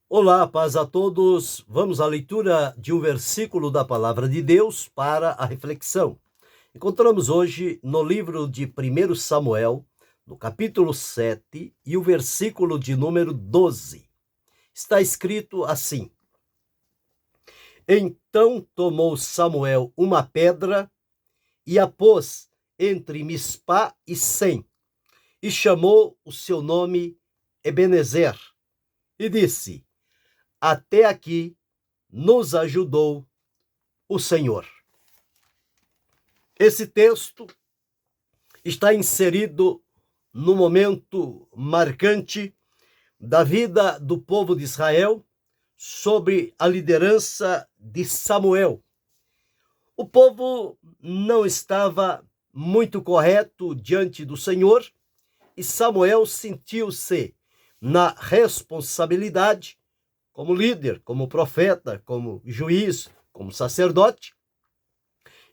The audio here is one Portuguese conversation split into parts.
Olá, paz a todos. Vamos à leitura de um versículo da Palavra de Deus para a reflexão. Encontramos hoje no livro de 1 Samuel, no capítulo 7 e o versículo de número 12. Está escrito assim: Então tomou Samuel uma pedra e a pôs entre Mispá e Sem, e chamou o seu nome Ebenezer, e disse: Até aqui nos ajudou o Senhor. Esse texto está inserido no momento marcante da vida do povo de Israel sob a liderança de Samuel. O povo não estava muito correto diante do Senhor e Samuel sentiu-se na responsabilidade, como líder, como profeta, como juiz, como sacerdote.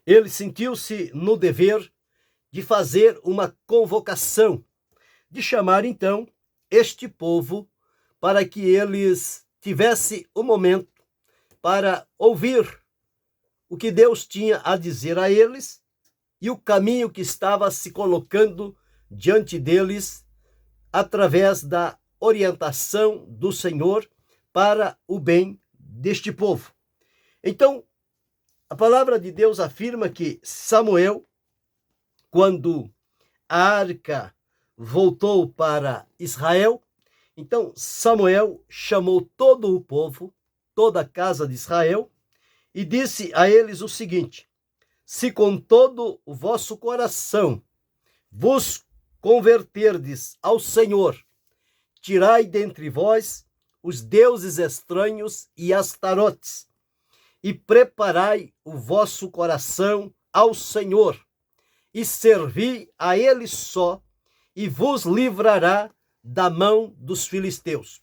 Ele sentiu-se no dever de fazer uma convocação, de chamar então este povo para que eles tivessem um momento para ouvir o que Deus tinha a dizer a eles e o caminho que estava se colocando diante deles através da orientação do Senhor para o bem deste povo. Então, a palavra de Deus afirma que Samuel, quando a arca voltou para Israel, então Samuel chamou todo o povo, toda a casa de Israel, e disse a eles o seguinte: se com todo o vosso coração vos converterdes ao Senhor, tirai dentre vós os deuses estranhos e astarotes, e preparai o vosso coração ao Senhor, e servi a ele só, e vos livrará da mão dos filisteus.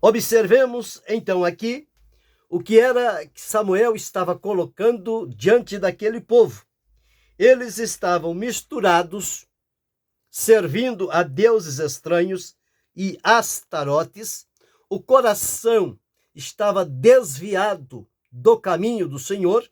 Observemos então aqui o que era que Samuel estava colocando diante daquele povo. Eles estavam misturados, servindo a deuses estranhos e astarotes. O coração estava desviado do caminho do Senhor,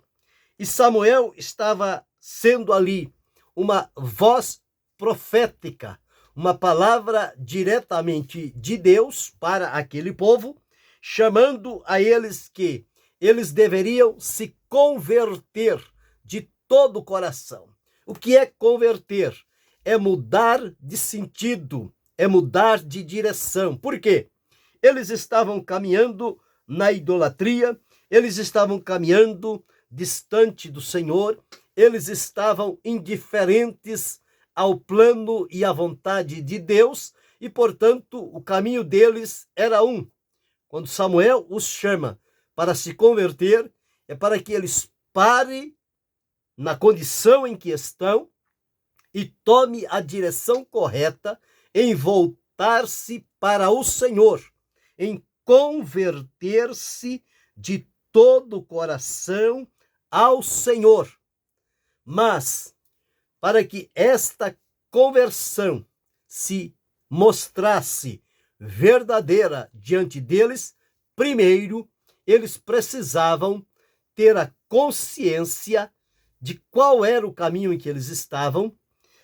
e Samuel estava sendo ali uma voz profética, uma palavra diretamente de Deus para aquele povo, chamando a eles que eles deveriam se converter de todo o coração. O que é converter? É mudar de sentido, é mudar de direção. Por quê? Eles estavam caminhando na idolatria, eles estavam caminhando distante do Senhor, eles estavam indiferentes ao plano e à vontade de Deus, e, portanto, o caminho deles era um. Quando Samuel os chama para se converter, é para que eles parem na condição em que estão e tome a direção correta em voltar-se para o Senhor, em converter-se de todo o coração ao Senhor. Mas, para que esta conversão se mostrasse verdadeira diante deles, primeiro, eles precisavam ter a consciência de qual era o caminho em que eles estavam,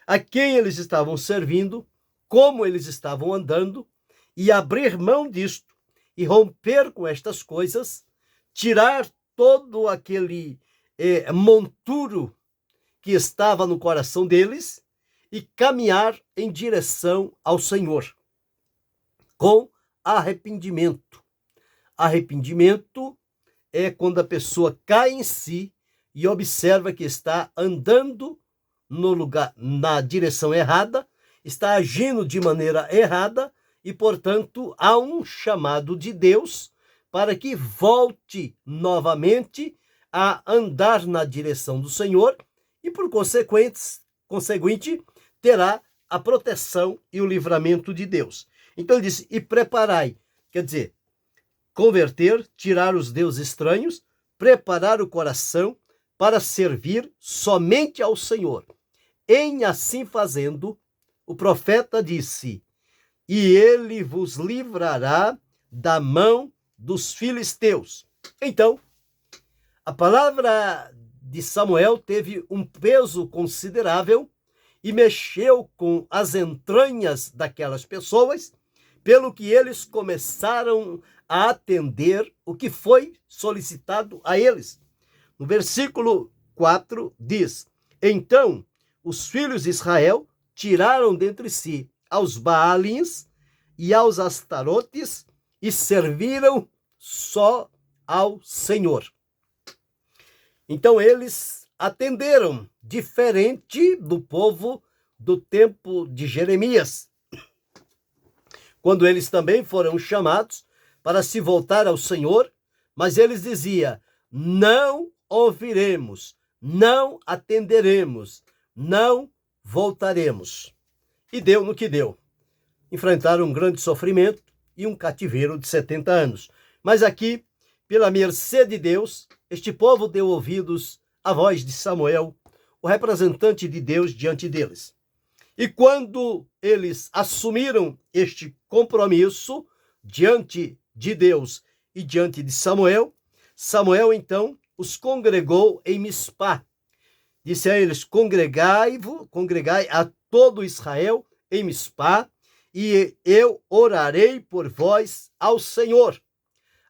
a quem eles estavam servindo, como eles estavam andando, e abrir mão disto, e romper com estas coisas, tirar todo aquele monturo que estava no coração deles e caminhar em direção ao Senhor, com arrependimento. Arrependimento é quando a pessoa cai em si e observa que está andando no lugar, na direção errada, está agindo de maneira errada e, portanto, há um chamado de Deus para que volte novamente a andar na direção do Senhor e, por conseguinte, terá a proteção e o livramento de Deus. Então ele disse, e preparai, quer dizer, converter, tirar os deuses estranhos, preparar o coração para servir somente ao Senhor. Em assim fazendo, o profeta disse, e ele vos livrará da mão dos filisteus. Então, a palavra de Samuel teve um peso considerável e mexeu com as entranhas daquelas pessoas, pelo que eles começaram a atender o que foi solicitado a eles. No versículo 4 diz: então os filhos de Israel tiraram dentre si aos Baalins e aos Astarotes e serviram só ao Senhor. Então eles atenderam, diferente do povo do tempo de Jeremias, quando eles também foram chamados para se voltar ao Senhor, mas eles diziam: não ouviremos, não atenderemos, não voltaremos. E deu no que deu. Enfrentaram um grande sofrimento e um cativeiro de 70 anos. Mas aqui, pela mercê de Deus, este povo deu ouvidos à voz de Samuel, o representante de Deus diante deles. E quando eles assumiram este compromisso diante de Deus e diante de Samuel, Samuel então os congregou em Mispá. Disse a eles: congregai a todo Israel em Mispá, e eu orarei por vós ao Senhor.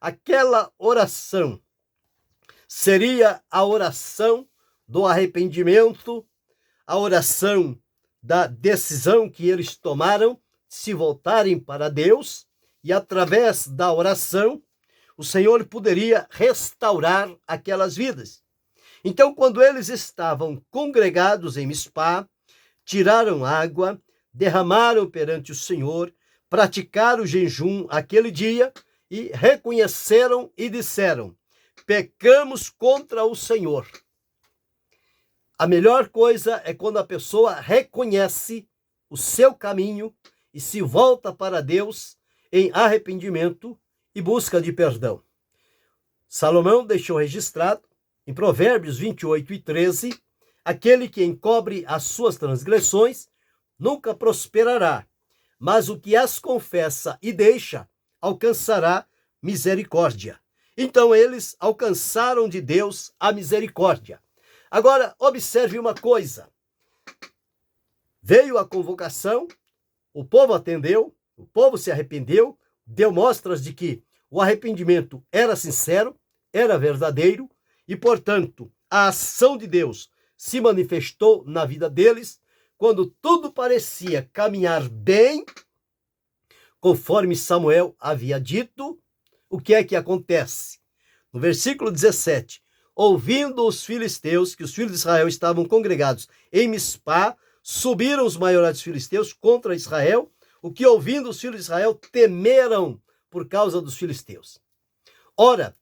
Aquela oração seria a oração do arrependimento, a oração da decisão que eles tomaram de se voltarem para Deus, e através da oração o Senhor poderia restaurar aquelas vidas. Então, quando eles estavam congregados em Mispá, tiraram água, derramaram perante o Senhor, praticaram o jejum aquele dia e reconheceram e disseram: pecamos contra o Senhor. A melhor coisa é quando a pessoa reconhece o seu caminho e se volta para Deus em arrependimento e busca de perdão. Salomão deixou registrado em Provérbios 28:13, aquele que encobre as suas transgressões nunca prosperará, mas o que as confessa e deixa alcançará misericórdia. Então eles alcançaram de Deus a misericórdia. Agora, observe uma coisa. Veio a convocação, o povo atendeu, o povo se arrependeu, deu mostras de que o arrependimento era sincero, era verdadeiro, e, portanto, a ação de Deus se manifestou na vida deles, quando tudo parecia caminhar bem, conforme Samuel havia dito. O que é que acontece? No versículo 17, ouvindo os filisteus que os filhos de Israel estavam congregados em Mispá, subiram os maiorais filisteus contra Israel, o que, ouvindo os filhos de Israel, temeram por causa dos filisteus. Ora,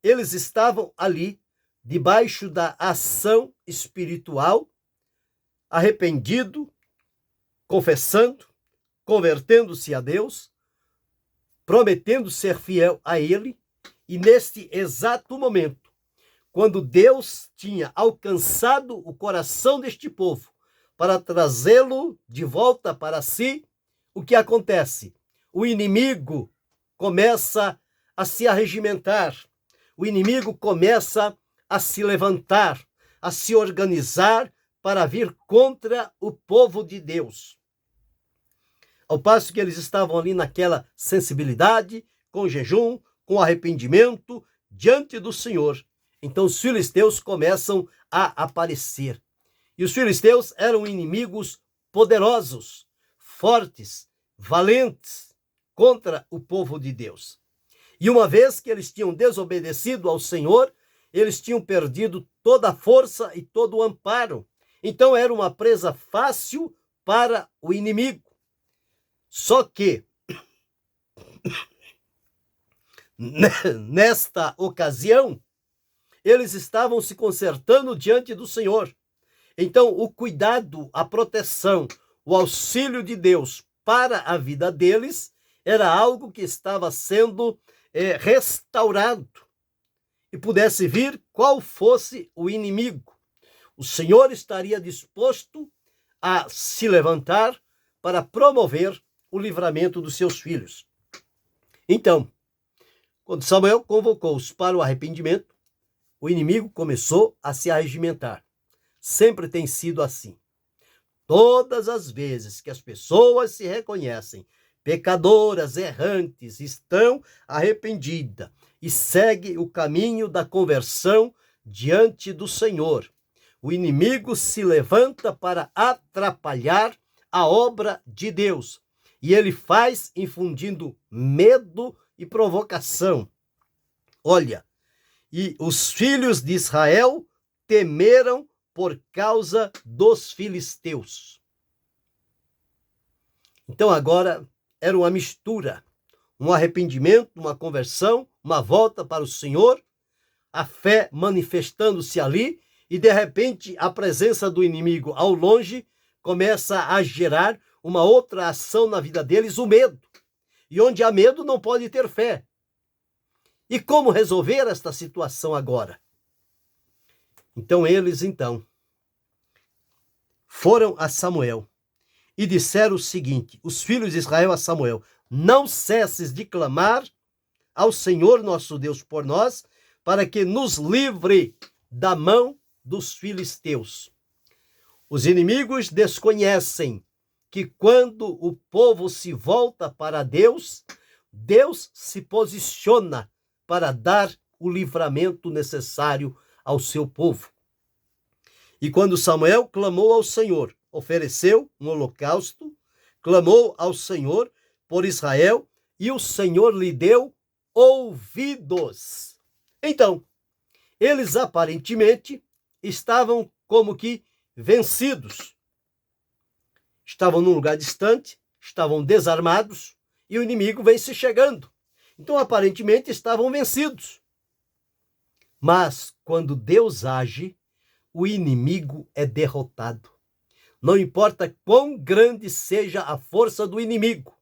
eles estavam ali, debaixo da ação espiritual, arrependido, confessando, convertendo-se a Deus, prometendo ser fiel a Ele, e neste exato momento, quando Deus tinha alcançado o coração deste povo para trazê-lo de volta para si, o que acontece? O inimigo começa a se arregimentar, o inimigo começa a se levantar, a se organizar para vir contra o povo de Deus. Ao passo que eles estavam ali naquela sensibilidade, com jejum, com arrependimento, diante do Senhor, então os filisteus começam a aparecer. E os filisteus eram inimigos poderosos, fortes, valentes contra o povo de Deus. E uma vez que eles tinham desobedecido ao Senhor, eles tinham perdido toda a força e todo o amparo. Então era uma presa fácil para o inimigo. Só que, nesta ocasião, eles estavam se consertando diante do Senhor. Então, o cuidado, a proteção, o auxílio de Deus para a vida deles era algo que estava sendo restaurado. E pudesse vir qual fosse o inimigo, o Senhor estaria disposto a se levantar para promover o livramento dos seus filhos. Então, Quando Samuel convocou-os para o arrependimento, o inimigo começou a se arregimentar. Sempre tem sido assim. Todas as vezes que as pessoas se reconhecem pecadoras, errantes, estão arrependidas e seguem o caminho da conversão diante do Senhor, o inimigo se levanta para atrapalhar a obra de Deus. E ele faz infundindo medo e provocação. Olha, e os filhos de Israel temeram por causa dos filisteus. Então agora era uma mistura, um arrependimento, uma conversão, uma volta para o Senhor, a fé manifestando-se ali, e de repente a presença do inimigo ao longe começa a gerar uma outra ação na vida deles, o medo. E onde há medo não pode ter fé. E como resolver esta situação agora? Então eles foram a Samuel e disseram o seguinte, os filhos de Israel a Samuel: não cesses de clamar ao Senhor nosso Deus por nós, para que nos livre da mão dos filisteus. Os inimigos desconhecem que quando o povo se volta para Deus, Deus se posiciona para dar o livramento necessário ao seu povo. E quando Samuel clamou ao Senhor, ofereceu um holocausto, clamou ao Senhor por Israel, e o Senhor lhe deu ouvidos. Então, eles aparentemente estavam como que vencidos. Estavam num lugar distante, estavam desarmados, e o inimigo vem se chegando. Então, aparentemente, estavam vencidos. Mas, quando Deus age, o inimigo é derrotado. Não importa quão grande seja a força do inimigo,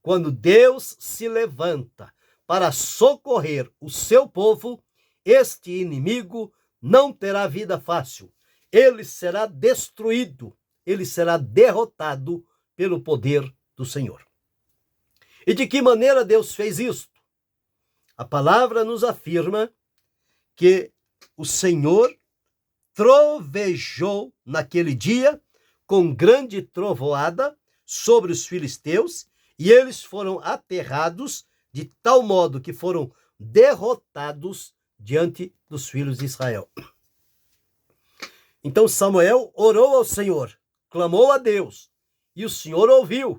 quando Deus se levanta para socorrer o seu povo, este inimigo não terá vida fácil. Ele será destruído, ele será derrotado pelo poder do Senhor. E de que maneira Deus fez isto? A palavra nos afirma que o Senhor trovejou naquele dia com grande trovoada sobre os filisteus, e eles foram aterrados de tal modo que foram derrotados diante dos filhos de Israel. Então Samuel orou ao Senhor, clamou a Deus, e o Senhor ouviu.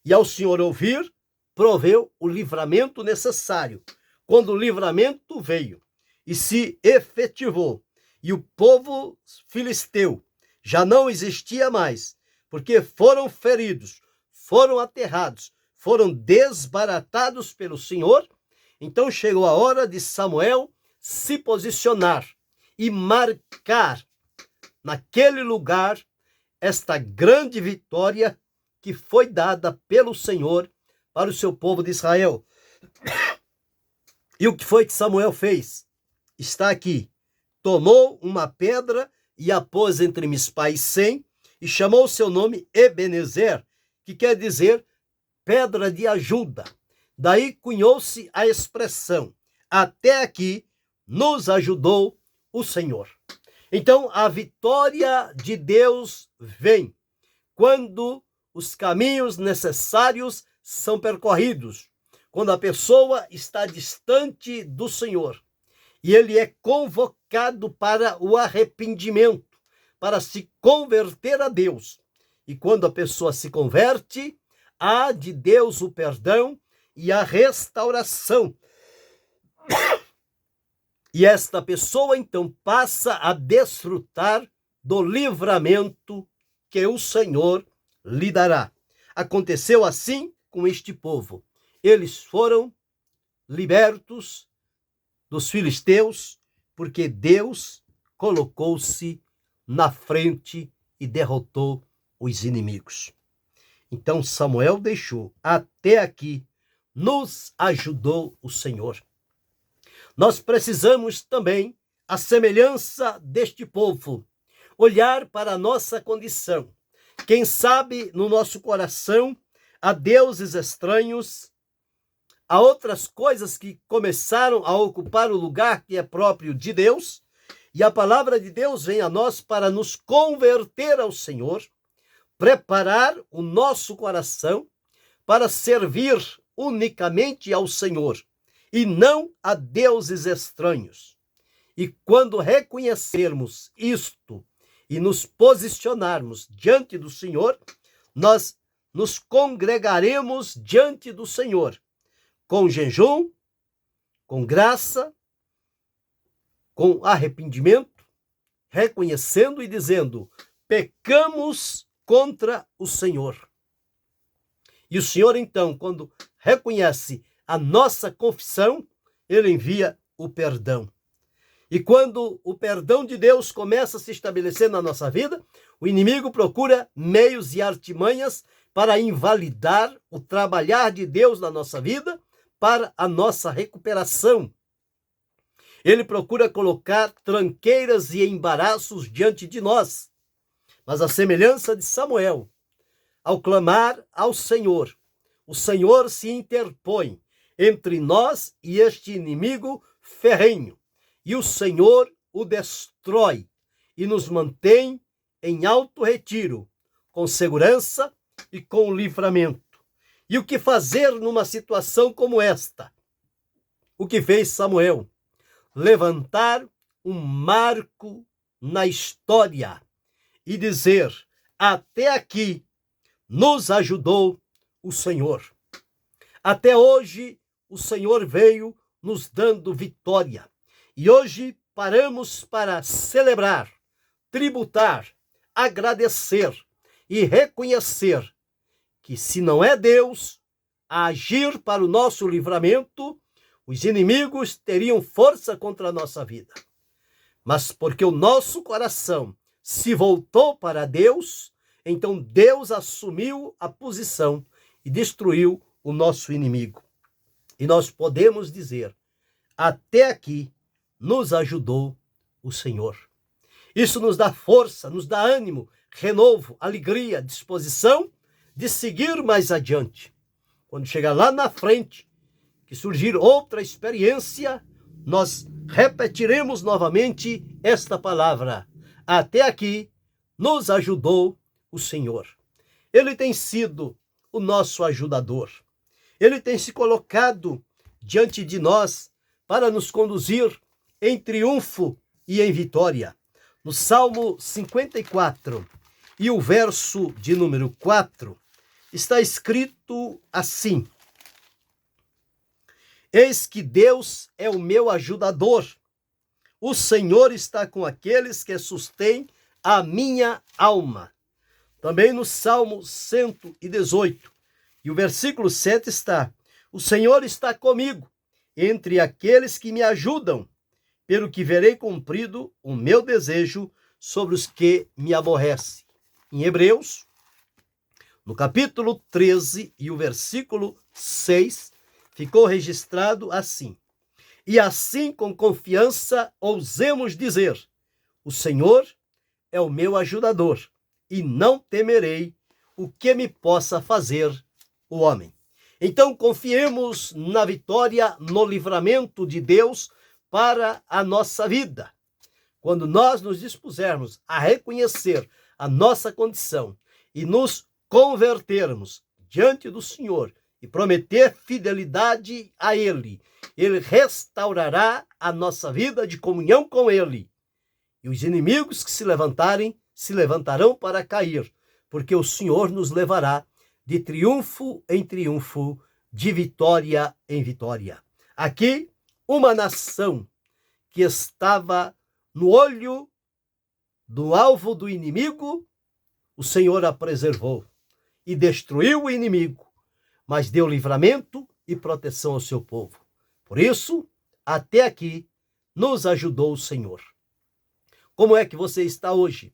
E ao Senhor ouvir, proveu o livramento necessário. Quando o livramento veio e se efetivou, e o povo filisteu já não existia mais, porque foram feridos, foram aterrados, foram desbaratados pelo Senhor, então chegou a hora de Samuel se posicionar e marcar naquele lugar esta grande vitória que foi dada pelo Senhor para o seu povo de Israel. E o que foi que Samuel fez? Está aqui. Tomou uma pedra e a pôs entre Mispa e Sem, e chamou seu nome Ebenezer, que quer dizer pedra de ajuda. Daí cunhou-se a expressão: até aqui nos ajudou o Senhor. Então a vitória de Deus vem quando os caminhos necessários são percorridos, quando a pessoa está distante do Senhor e ele é convocado para o arrependimento, para se converter a Deus. E quando a pessoa se converte, há de Deus o perdão e a restauração. E esta pessoa então passa a desfrutar do livramento que o Senhor lhe dará. Aconteceu assim com este povo. Eles foram libertos dos filisteus, porque Deus colocou-se na frente e derrotou os inimigos. Então Samuel deixou: até aqui nos ajudou o Senhor. Nós precisamos também, à semelhança deste povo, olhar para a nossa condição. Quem sabe no nosso coração há deuses estranhos, há outras coisas que começaram a ocupar o lugar que é próprio de Deus, e a palavra de Deus vem a nós para nos converter ao Senhor, preparar o nosso coração para servir unicamente ao Senhor e não a deuses estranhos. E quando reconhecermos isto e nos posicionarmos diante do Senhor, nós nos congregaremos diante do Senhor com jejum, com graça, com arrependimento, reconhecendo e dizendo: pecamos contra o Senhor. E o Senhor, então, quando reconhece a nossa confissão, ele envia o perdão. E quando o perdão de Deus começa a se estabelecer na nossa vida, o inimigo procura meios e artimanhas para invalidar o trabalhar de Deus na nossa vida para a nossa recuperação. Ele procura colocar tranqueiras e embaraços diante de nós. Mas a semelhança de Samuel, ao clamar ao Senhor, o Senhor se interpõe entre nós e este inimigo ferrenho. E o Senhor o destrói e nos mantém em alto retiro, com segurança e com livramento. E o que fazer numa situação como esta? O que fez Samuel? Levantar um marco na história e dizer: até aqui nos ajudou o Senhor. Até hoje o Senhor veio nos dando vitória. E hoje paramos para celebrar, tributar, agradecer e reconhecer que, se não é Deus a agir para o nosso livramento, os inimigos teriam força contra a nossa vida. Mas porque o nosso coração se voltou para Deus, então Deus assumiu a posição e destruiu o nosso inimigo. E nós podemos dizer: até aqui nos ajudou o Senhor. Isso nos dá força, nos dá ânimo, renovo, alegria, disposição de seguir mais adiante. Quando chegar lá na frente, que surgir outra experiência, nós repetiremos novamente esta palavra: até aqui nos ajudou o Senhor. Ele tem sido o nosso ajudador. Ele tem se colocado diante de nós para nos conduzir em triunfo e em vitória. No Salmo 54 e o verso de número 4, está escrito assim: eis que Deus é o meu ajudador. O Senhor está com aqueles que sustêm a minha alma. Também no Salmo 118, e o versículo 7 está: o Senhor está comigo, entre aqueles que me ajudam, pelo que verei cumprido o meu desejo sobre os que me aborrecem. Em Hebreus, no capítulo 13 e o versículo 6, ficou registrado assim: e assim com confiança ousemos dizer: o Senhor é o meu ajudador, e não temerei o que me possa fazer o homem. Então confiemos na vitória, no livramento de Deus para a nossa vida. Quando nós nos dispusermos a reconhecer a nossa condição e nos convertermos diante do Senhor e prometer fidelidade a Ele, Ele restaurará a nossa vida de comunhão com Ele. E os inimigos que se levantarem, se levantarão para cair, porque o Senhor nos levará de triunfo em triunfo, de vitória em vitória. Aqui, uma nação que estava no olho do alvo do inimigo, o Senhor a preservou e destruiu o inimigo, mas deu livramento e proteção ao seu povo. Por isso, até aqui, nos ajudou o Senhor. Como é que você está hoje?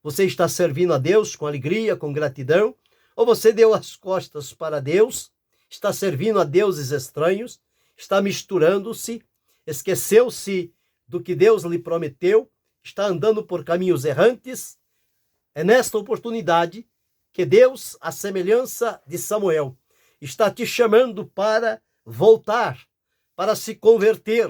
Você está servindo a Deus com alegria, com gratidão? Ou você deu as costas para Deus, está servindo a deuses estranhos, está misturando-se, esqueceu-se do que Deus lhe prometeu, está andando por caminhos errantes? É nesta oportunidade que Deus, à semelhança de Samuel, está te chamando para voltar, para se converter,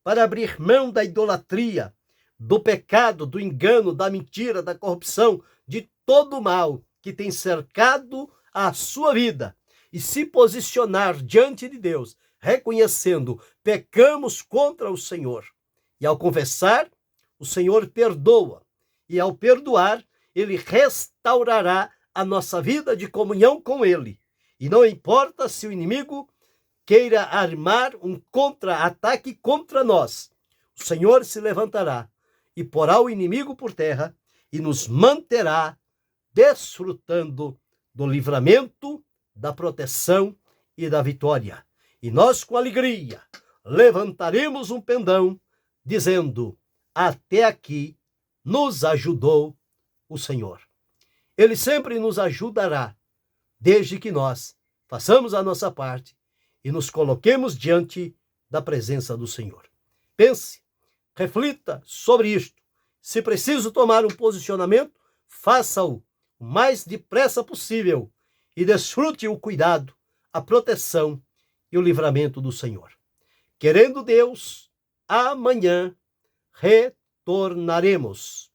para abrir mão da idolatria, do pecado, do engano, da mentira, da corrupção, de todo o mal que tem cercado a sua vida e se posicionar diante de Deus, reconhecendo, pecamos contra o Senhor. E ao confessar, o Senhor perdoa. E ao perdoar, Ele restaurará a nossa vida de comunhão com Ele. E não importa se o inimigo queira armar um contra-ataque contra nós, o Senhor se levantará e porá o inimigo por terra e nos manterá desfrutando do livramento, da proteção e da vitória. E nós, com alegria, levantaremos um pendão, dizendo: até aqui nos ajudou o Senhor. Ele sempre nos ajudará, desde que nós façamos a nossa parte e nos coloquemos diante da presença do Senhor. Pense, reflita sobre isto. Se preciso tomar um posicionamento, faça-o o mais depressa possível e desfrute o cuidado, a proteção e o livramento do Senhor. Querendo Deus, amanhã retornaremos.